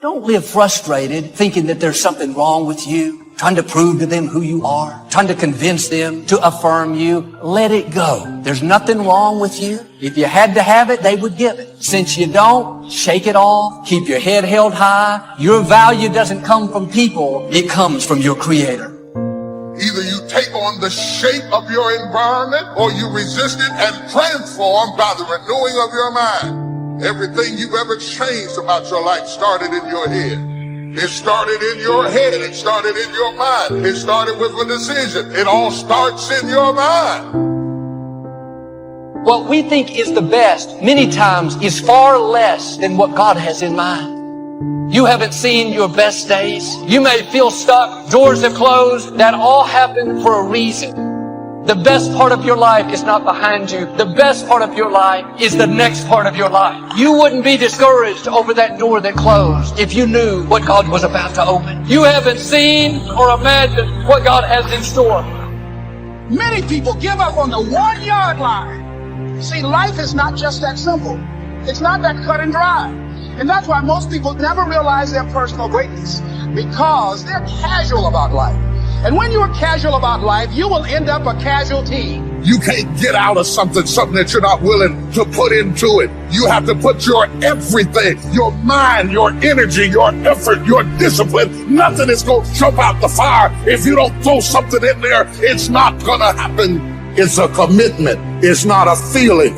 Don't live frustrated, thinking that there's something wrong with you, trying to prove to them who you are, trying to convince them to affirm you. Let it go. There's nothing wrong with you. If you had to have it, they would give it. Since you don't, shake it off. Keep your head held high. Your value doesn't come from people. It comes from your Creator. Either you take on the shape of your environment or you resist it and transform by the renewing of your mind. Everything you've ever changed about your life started in your head. It started in your head. It started in your mind. It started with a decision. It all starts in your mind. What we think is the best, many times, is far less than what God has in mind. You haven't seen your best days. You may feel stuck. Doors have closed. That all happened for a reason. The best part of your life is not behind you. The best part of your life is the next part of your life. You wouldn't be discouraged over that door that closed if you knew what God was about to open. You haven't seen or imagined what God has in store. Many people give up on the 1 yard line. See, life is not just that simple. It's not that cut and dry. And that's why most people never realize their personal greatness, because they're casual about life. And when you're casual about life, you will end up a casualty. You can't get out of something that you're not willing to put into it. You have to put your everything, your mind, your energy, your effort, your discipline. Nothing is going to jump out the fire if you don't throw something in there. It's not going to happen. It's a commitment. It's not a feeling.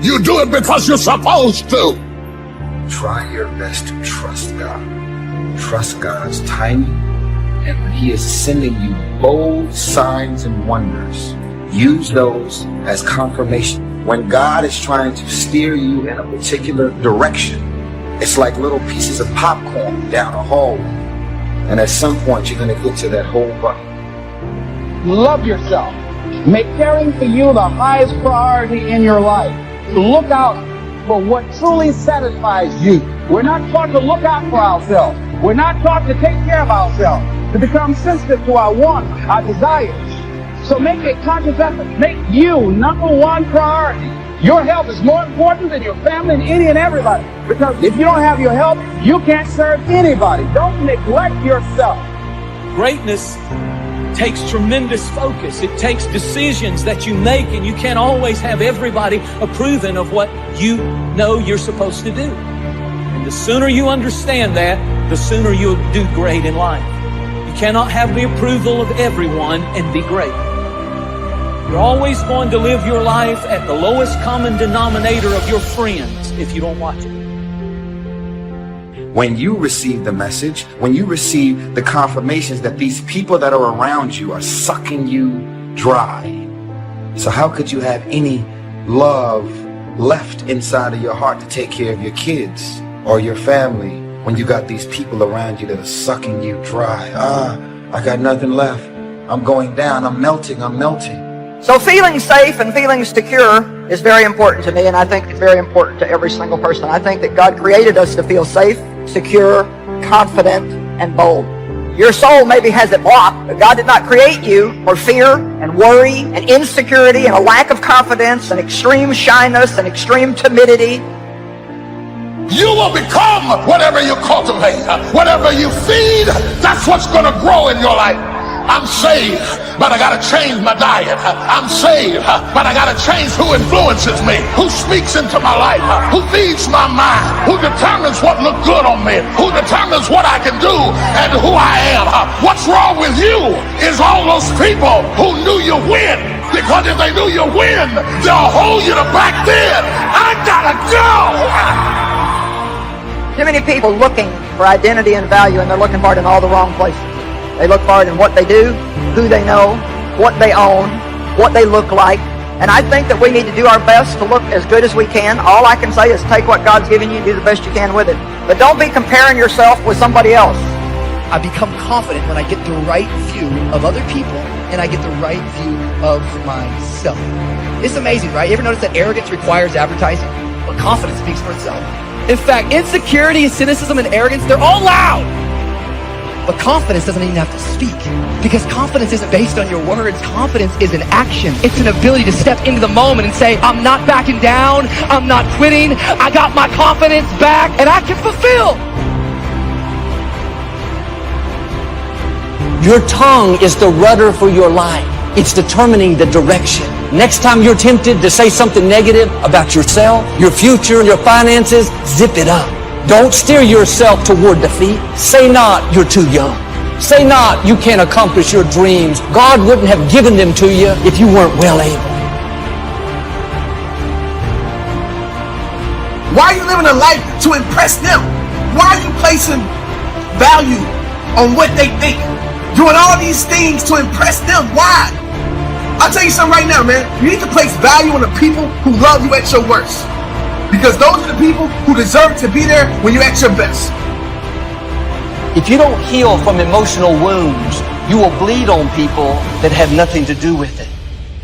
You do it because you're supposed to. Try your best to trust God. Trust God's timing. And when He is sending you bold signs and wonders, use those as confirmation. When God is trying to steer you in a particular direction, it's like little pieces of popcorn down a hallway. And at some point, you're going to get to that whole bucket. Love yourself. Make caring for you the highest priority in your life. Look out for what truly satisfies you. We're not taught to look out for ourselves. We're not taught to take care of ourselves, to become sensitive to our wants, our desires. So make a conscious effort. Make you number one priority. Your health is more important than your family and any and everybody. Because if you don't have your health, you can't serve anybody. Don't neglect yourself. Greatness takes tremendous focus. It takes decisions that you make, and you can't always have everybody approving of what you know you're supposed to do. And the sooner you understand that, the sooner you'll do great in life. You cannot have the approval of everyone and be great. You're always going to live your life at the lowest common denominator of your friends if you don't watch it. When you receive the message, when you receive the confirmations that these people that are around you are sucking you dry. So how could you have any love left inside of your heart to take care of your kids or your family when you got these people around you that are sucking you dry? I got nothing left. I'm going down. I'm melting. So feeling safe and feeling secure is very important to me, and I think it's very important to every single person. I think that God created us to feel safe, secure, confident, and bold. Your soul maybe has it blocked, but God did not create you for fear and worry and insecurity and a lack of confidence and extreme shyness and extreme timidity. You will become whatever you cultivate. Whatever you feed, that's what's going to grow in your life. I'm saved, but I got to change my diet. I'm saved, but I got to change who influences me, who speaks into my life, who feeds my mind, who determines what looks good on me, who determines what I can do and who I am. What's wrong with you is all those people who knew you win, because if they knew you win, they'll hold you to back then. I got to go. Too many people looking for identity and value, and they're looking for it in all the wrong places. They look for it in what they do, who they know, what they own, what they look like. And I think that we need to do our best to look as good as we can. All I can say is take what God's given you and do the best you can with it. But don't be comparing yourself with somebody else. I become confident when I get the right view of other people and I get the right view of myself. It's amazing, right? You ever notice that arrogance requires advertising? But confidence speaks for itself. In fact, insecurity, cynicism, and arrogance, they're all loud. But confidence doesn't even have to speak, because confidence isn't based on your words. Confidence is an action. It's an ability to step into the moment and say, I'm not backing down, I'm not quitting, I got my confidence back, and I can fulfill. Your tongue is the rudder for your life. It's determining the direction. Next time you're tempted to say something negative about yourself, your future, your finances, zip it up. Don't steer yourself toward defeat. Say not, you're too young. Say not, you can't accomplish your dreams. God wouldn't have given them to you if you weren't well able. Why are you living a life to impress them? Why are you placing value on what they think? Doing all these things to impress them. Why? I'll tell you something right now, man. You need to place value on the people who love you at your worst. Because those are the people who deserve to be there when you're at your best. If you don't heal from emotional wounds, you will bleed on people that have nothing to do with it.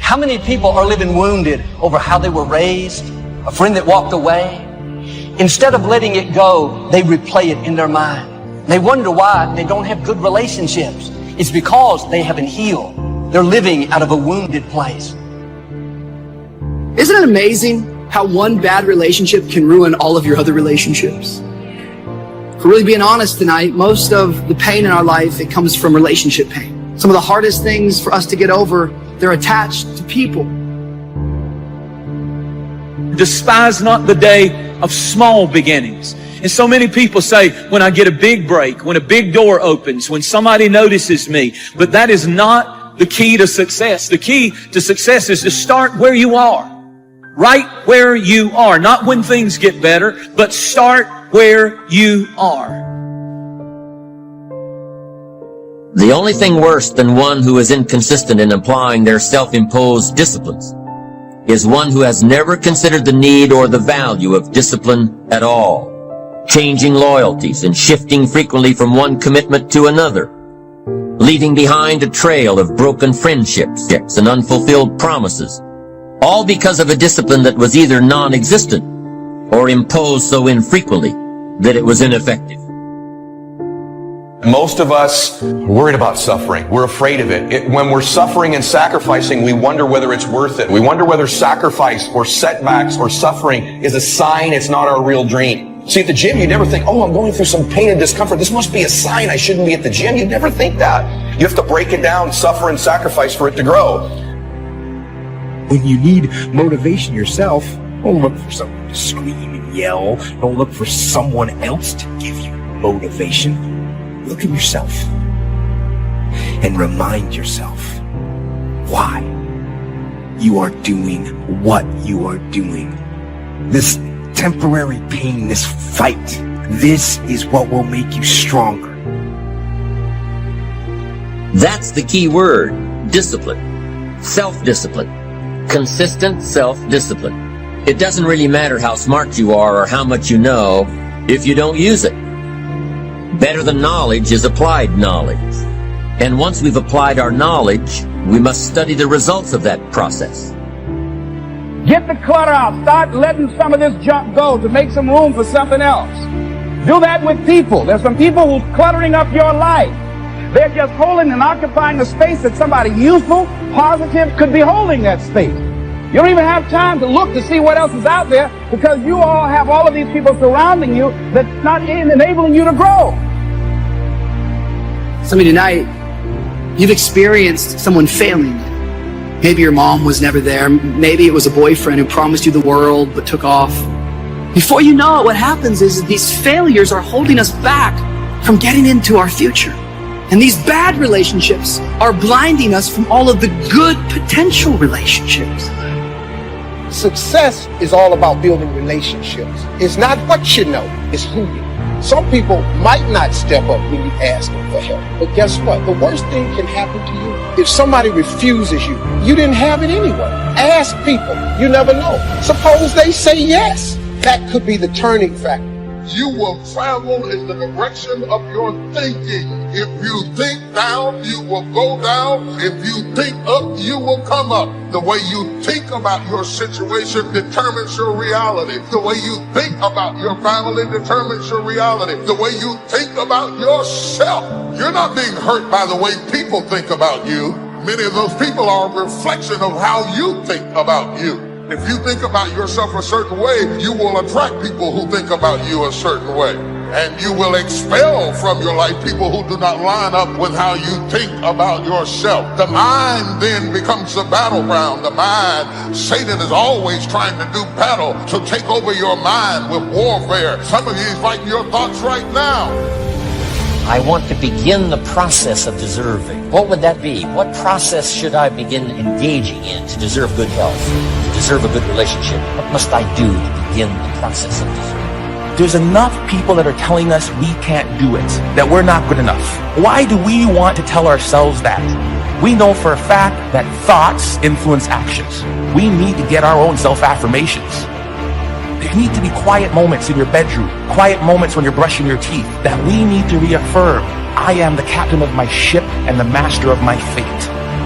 How many people are living wounded over how they were raised? A friend that walked away? Instead of letting it go, they replay it in their mind. They wonder why they don't have good relationships. It's because they haven't healed. They're living out of a wounded place. Isn't it amazing how one bad relationship can ruin all of your other relationships? If we're really being honest tonight, most of the pain in our life, it comes from relationship pain. Some of the hardest things for us to get over, they're attached to people. Despise not the day of small beginnings. And so many people say, when I get a big break, when a big door opens, when somebody notices me. But that is not the key to success. The key to success is to start where you are. Right where you are. Not when things get better, but start where you are. The only thing worse than one who is inconsistent in applying their self-imposed disciplines is one who has never considered the need or the value of discipline at all, changing loyalties and shifting frequently from one commitment to another, leaving behind a trail of broken friendships and unfulfilled promises, all because of a discipline that was either non-existent or imposed so infrequently that it was ineffective. Most of us are worried about suffering. We're afraid of it. When we're suffering and sacrificing, we wonder whether it's worth it. We wonder whether sacrifice or setbacks or suffering is a sign it's not our real dream. See, at the gym, you never think, oh, I'm going through some pain and discomfort. This must be a sign I shouldn't be at the gym. You never think that. You have to break it down, suffer and sacrifice for it to grow. When you need motivation yourself, don't look for someone to scream and yell. Don't look for someone else to give you motivation. Look at yourself and remind yourself why you are doing what you are doing. This temporary pain, this fight, this is what will make you stronger. That's the key word, discipline, self-discipline, consistent self-discipline. It doesn't really matter how smart you are or how much you know if you don't use it. Better than knowledge is applied knowledge. And once we've applied our knowledge, we must study the results of that process. Get the clutter out. Start letting some of this junk go to make some room for something else. Do that with people. There's some people who's cluttering up your life. They're just holding and occupying the space that somebody useful, positive could be holding that space. You don't even have time to look to see what else is out there because you all have all of these people surrounding you that's not enabling you to grow. Some of you tonight, you've experienced someone failing. Maybe your mom was never there. Maybe it was a boyfriend who promised you the world but took off. Before you know it, what happens is these failures are holding us back from getting into our future. And these bad relationships are blinding us from all of the good potential relationships. Success is all about building relationships. It's not what you know, it's who you know. Some people might not step up when you ask them for help. But guess what? The worst thing can happen to you. If somebody refuses you, you didn't have it anyway. Ask people. You never know. Suppose they say yes. That could be the turning factor. You will travel in the direction of your thinking. If you think down, you will go down. If you think up, you will come up. The way you think about your situation determines your reality. The way you think about your family determines your reality. The way you think about yourself. You're not being hurt by the way people think about you. Many of those people are a reflection of how you think about you. If you think about yourself a certain way, you will attract people who think about you a certain way. And you will expel from your life people who do not line up with how you think about yourself. The mind then becomes the battleground. The mind, Satan is always trying to do battle to take over your mind with warfare. Some of you, he's fighting your thoughts right now. I want to begin the process of deserving. What would that be? What process should I begin engaging in to deserve good health, to deserve a good relationship? What must I do to begin the process of deserving? There's enough people that are telling us we can't do it, that we're not good enough. Why do we want to tell ourselves that? We know for a fact that thoughts influence actions. We need to get our own self-affirmations. There need to be quiet moments in your bedroom, quiet moments when you're brushing your teeth, that we need to reaffirm, I am the captain of my ship and the master of my fate.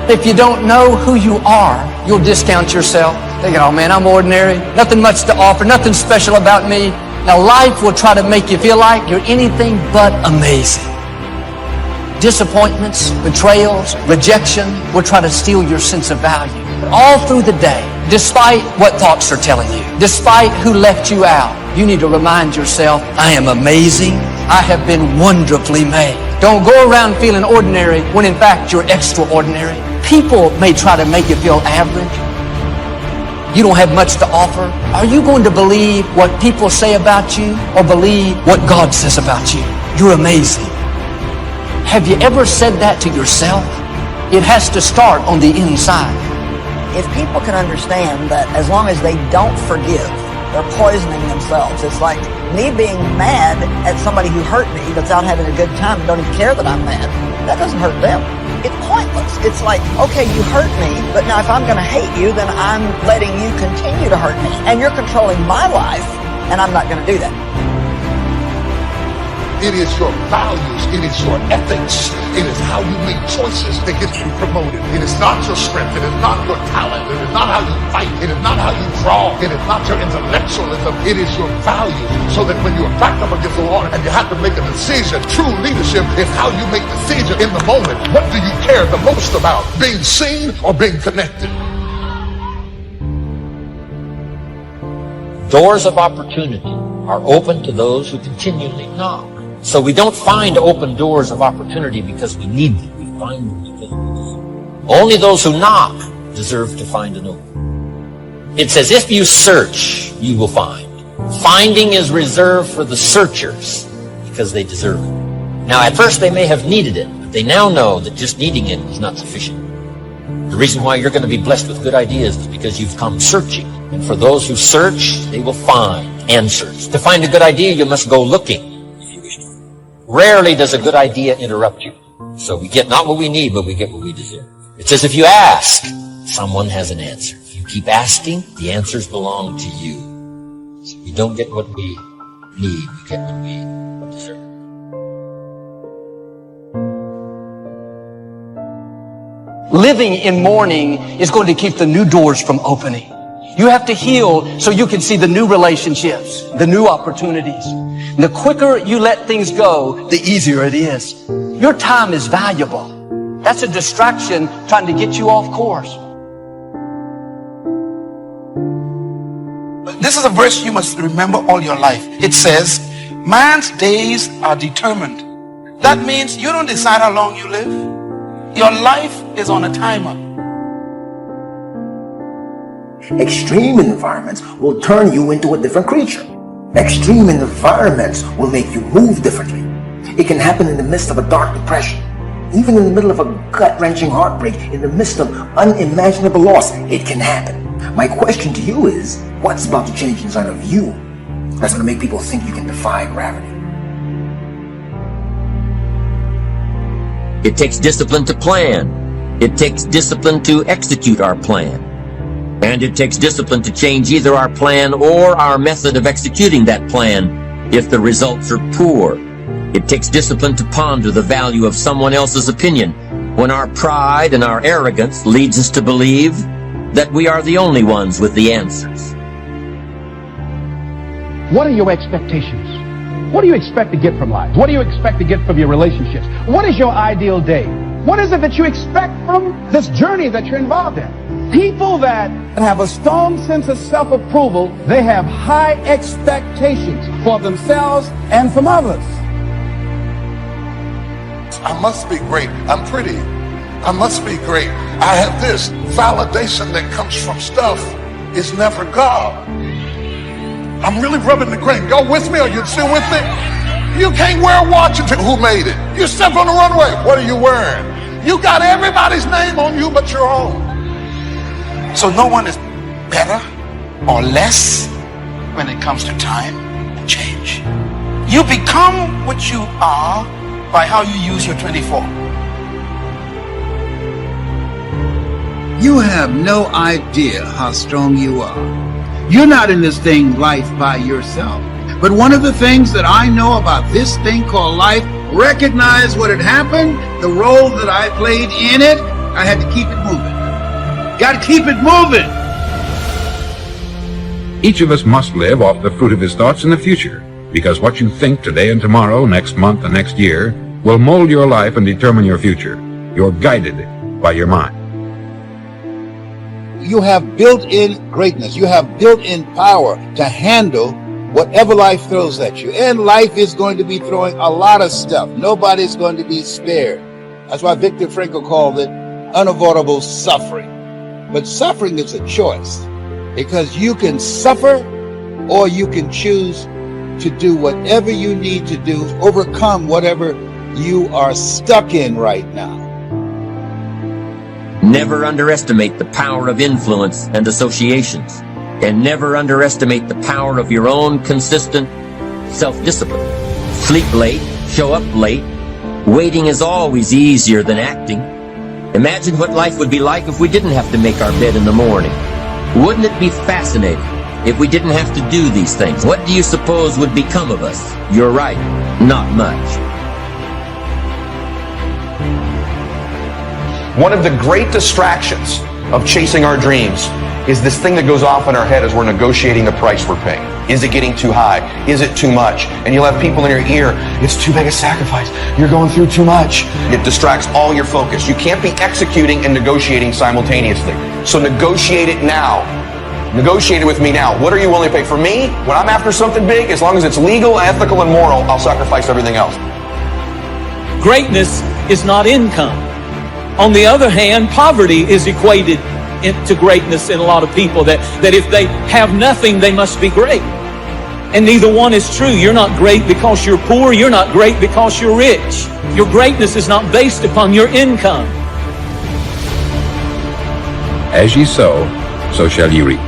If you don't know who you are, you'll discount yourself. Thinking, oh man, I'm ordinary, nothing much to offer, nothing special about me. Now life will try to make you feel like you're anything but amazing. Disappointments, betrayals, rejection will try to steal your sense of value. But all through the day, despite what thoughts are telling you, despite who left you out, you need to remind yourself, I am amazing. I have been wonderfully made. Don't go around feeling ordinary when in fact you're extraordinary. People may try to make you feel average. You don't have much to offer. Are you going to believe what people say about you or believe what God says about you? You're amazing. Have you ever said that to yourself? It has to start on the inside. If people can understand that as long as they don't forgive, they're poisoning themselves. It's like me being mad at somebody who hurt me that's out having a good time and don't even care that I'm mad. That doesn't hurt them. It's pointless. It's like, okay, you hurt me, but now if I'm going to hate you, then I'm letting you continue to hurt me. And you're controlling my life, and I'm not going to do that. It is your values. It is your ethics. It is how you make choices that get you promoted. It is not your strength. It is not your talent. It is not how you fight. It is not how you draw. It is not your intellectualism. It is your values. So that when you're backed up against the wall and you have to make a decision, true leadership is how you make decisions in the moment. What do you care the most about? Being seen or being connected? Doors of opportunity are open to those who continually knock. So we don't find open doors of opportunity because we need them. We find them because we deserve. Only those who knock deserve to find an opening. It's as if you search, you will find. Finding is reserved for the searchers because they deserve it. Now, at first they may have needed it, but they now know that just needing it is not sufficient. The reason why you're going to be blessed with good ideas is because you've come searching. And for those who search, they will find answers. To find a good idea, you must go looking. Rarely does a good idea interrupt you. So we get not what we need, but we get what we deserve. It's as if you ask, someone has an answer. If you keep asking, the answers belong to you. So we don't get what we need, we get what we deserve. Living in mourning is going to keep the new doors from opening. You have to heal so you can see the new relationships, the new opportunities. And the quicker you let things go, the easier it is. Your time is valuable. That's a distraction trying to get you off course. This is a verse you must remember all your life. It says, man's days are determined. That means you don't decide how long you live. Your life is on a timer. Extreme environments will turn you into a different creature. Extreme environments will make you move differently. It can happen in the midst of a dark depression, even in the middle of a gut-wrenching heartbreak, in the midst of unimaginable loss. It can happen. My question to you is, what's about to change inside of you that's going to make people think you can defy gravity? It takes discipline to plan. It takes discipline to execute our plan. And it takes discipline to change either our plan or our method of executing that plan if the results are poor. It takes discipline to ponder the value of someone else's opinion when our pride and our arrogance leads us to believe that we are the only ones with the answers. What are your expectations? What do you expect to get from life? What do you expect to get from your relationships? What is your ideal day? What is it that you expect from this journey that you're involved in? People that have a strong sense of self-approval, they have high expectations. for themselves and from others. I must be great. I'm pretty. I must be great. I have this. Validation that comes from stuff is never God. I'm really rubbing the grain. Y'all with me? Are you still with me? You can't wear a watch until who made it. You step on the runway. What are you wearing? You got everybody's name on you but your own. So no one is better or less when it comes to time and change. You become what you are by how you use your 24. You have no idea how strong you are. You're not in this thing, life, by yourself. But one of the things that I know about this thing called life, recognize what had happened, the role that I played in it, I had to keep it moving. Got to keep it moving. Each of us must live off the fruit of his thoughts in the future, because what you think today and tomorrow, next month and next year, will mold your life and determine your future. You're guided by your mind. You have built-in greatness. You have built-in power to handle whatever life throws at you. And life is going to be throwing a lot of stuff. Nobody's going to be spared. That's why Viktor Frankl called it unavoidable suffering. But suffering is a choice, because you can suffer or you can choose to do whatever you need to do, overcome whatever you are stuck in right now. Never underestimate the power of influence and associations, and never underestimate the power of your own consistent self-discipline. Sleep late, show up late. Waiting is always easier than acting. Imagine what life would be like if we didn't have to make our bed in the morning. Wouldn't it be fascinating if we didn't have to do these things? What do you suppose would become of us? You're right, not much. One of the great distractions of chasing our dreams is this thing that goes off in our head as we're negotiating the price we're paying. Is it getting too high? Is it too much? And you'll have people in your ear, it's too big a sacrifice. You're going through too much. It distracts all your focus. You can't be executing and negotiating simultaneously. So negotiate it now. Negotiate it with me now. What are you willing to pay? For me, when I'm after something big, as long as it's legal, ethical, and moral, I'll sacrifice everything else. Greatness is not income. On the other hand, poverty is equated to greatness in a lot of people, that if they have nothing, they must be great. And neither one is true. You're not great because you're poor. You're not great because you're rich. Your greatness is not based upon your income. As ye sow, so shall ye reap.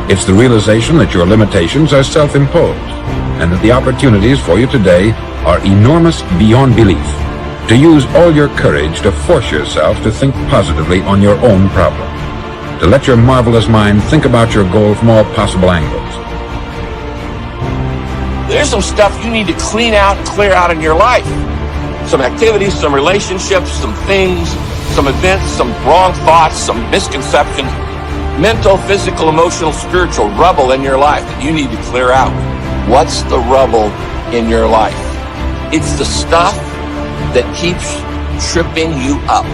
It's the realization that your limitations are self-imposed, and that the opportunities for you today are enormous beyond belief. To use all your courage to force yourself to think positively on your own problem. To let your marvelous mind think about your goal from all possible angles. There's some stuff you need to clear out in your life. Some activities, some relationships, some things, some events, some wrong thoughts, some misconceptions, mental, physical, emotional, spiritual rubble in your life that you need to clear out. What's the rubble in your life? It's the stuff that keeps tripping you up.